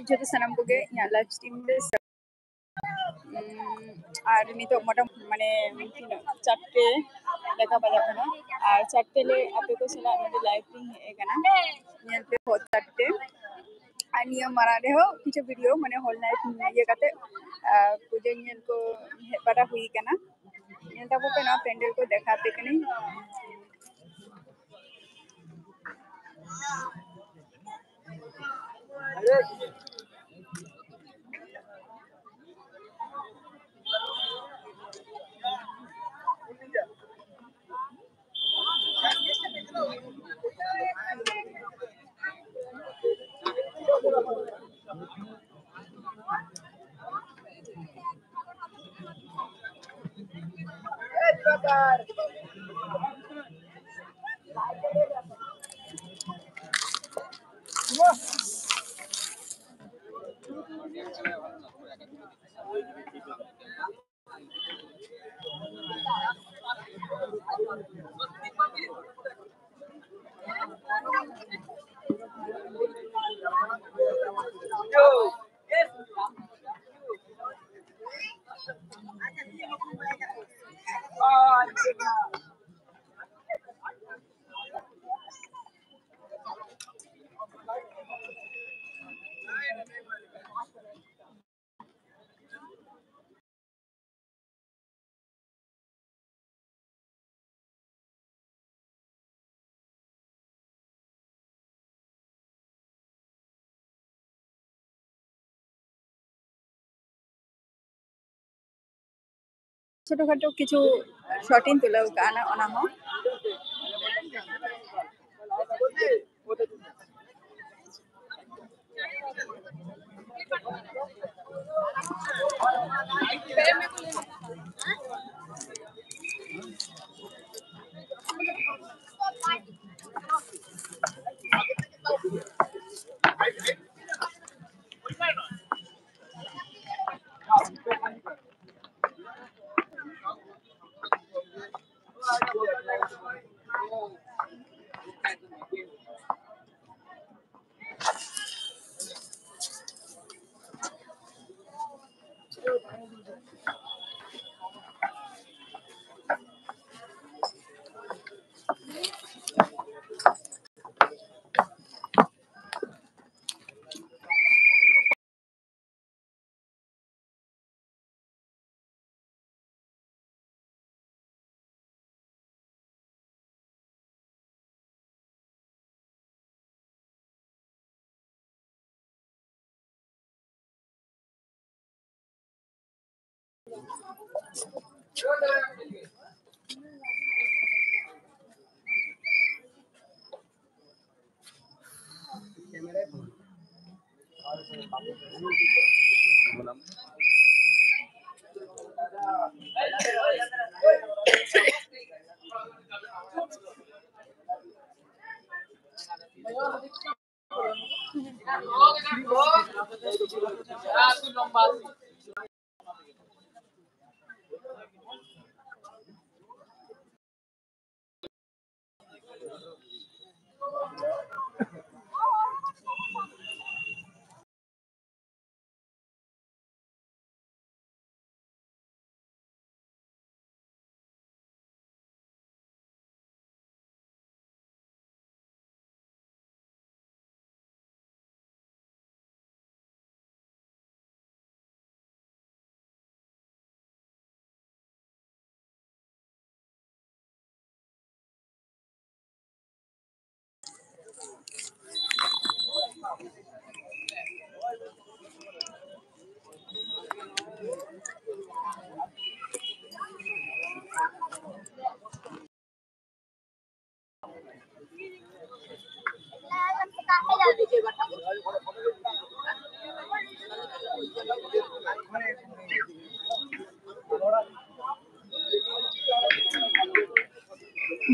जो सामान को लाइव स्ट्रीम और नित माने 4टे देखा बजाना और 4टे ले आपे को सला लाइव हेज पे 4टे और निया मारा रे हो किछु वीडियो माने होल नाइट ये काते पूजा नियन को बड़ा हुई कना नियन ताबो पे ना पेंडल को देखाते कनी छोटो खाटो किछु शॉटिंग तुलाव काना ओना हो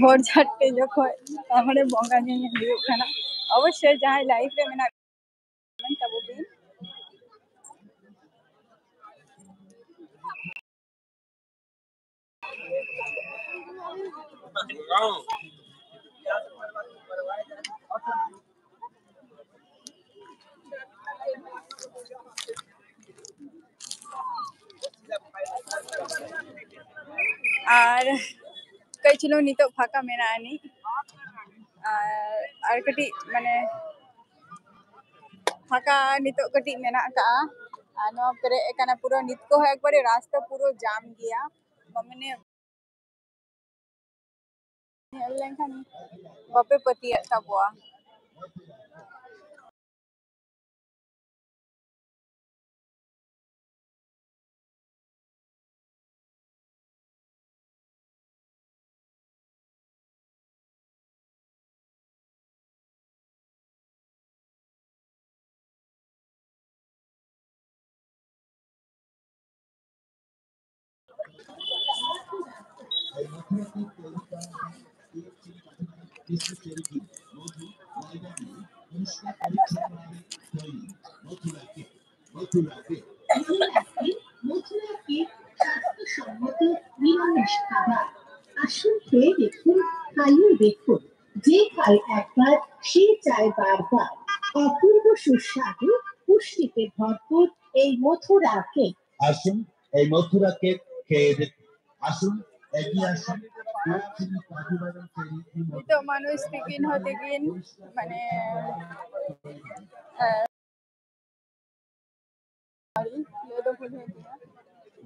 भोर 4टे जखन हमरे बंगा नहीं हुई खाना अवश्य जहां लाइव रे मेना तब भी ছিল নিতো ফাঁকা মেনা আনি আর কটি মানে ফাঁকা নিতো কটি মেনা কা আর নো করে এখানে পুরো নিত को একবারে রাস্তা পুরো জাম গিয়া মানে লেনখান বাপে পতিয়া তাবুয়া মথুরা কেক স্বাস্থ্যসম্মত নিরামিষ খাবার। আসুন খেয়ে দেখুন, খাইয়ে দেখুন। যে খায় একবার সে চায় বারবার। অপূর্ব সুস্বাদু, পুষ্টিতে ভরপুর এই মথুরা কেক। আসুন এই মথুরা কেক খেয়ে দেখুন। আসুন এগিয়ে আসুন। তো মানুষ টিফিন হতে গিয়ে মানে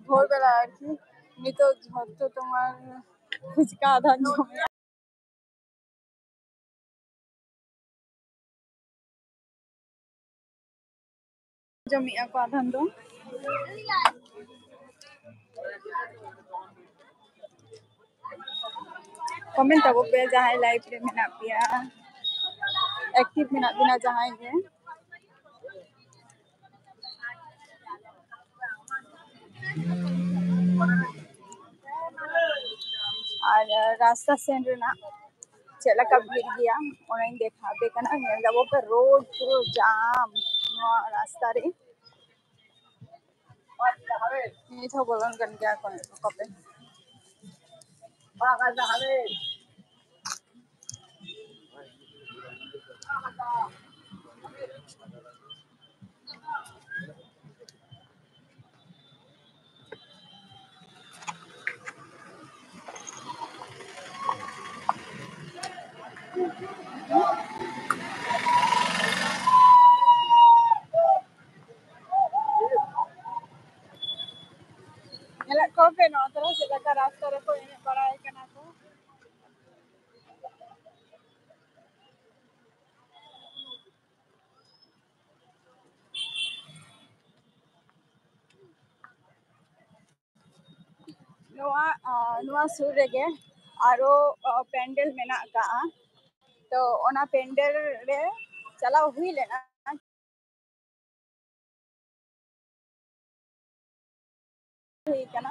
ভোরবেলা আর কি নিতো ঝড় তোমার ফুচকা আধা জমি ako adhan do comment tabo pe jahay live re mena pia active mena bina jahay ge আর রাস্তা সেন্ড না चला का भीड़ गया ऑनलाइन देखा देखा ना वो पे रोड पूरा जाम रास्ता रे ये तो बोलन कन क्या कपे Nela kope no tara sila ka rasta re ko ine parai kana ko ᱱᱚᱣᱟ ᱥᱩᱨ ᱨᱮᱜᱮ ᱟᱨᱚ ᱯᱮᱱᱰᱮᱞ ᱢᱮᱱᱟᱜ ᱠᱟᱜᱼᱟ ᱛᱚ ᱚᱱᱟ ᱯᱮᱱᱰᱮᱞ ᱨᱮ ᱪᱟᱞᱟᱣ ᱦᱩᱭ ᱞᱮᱱᱟ ᱦᱩᱭ ᱠᱟᱱᱟ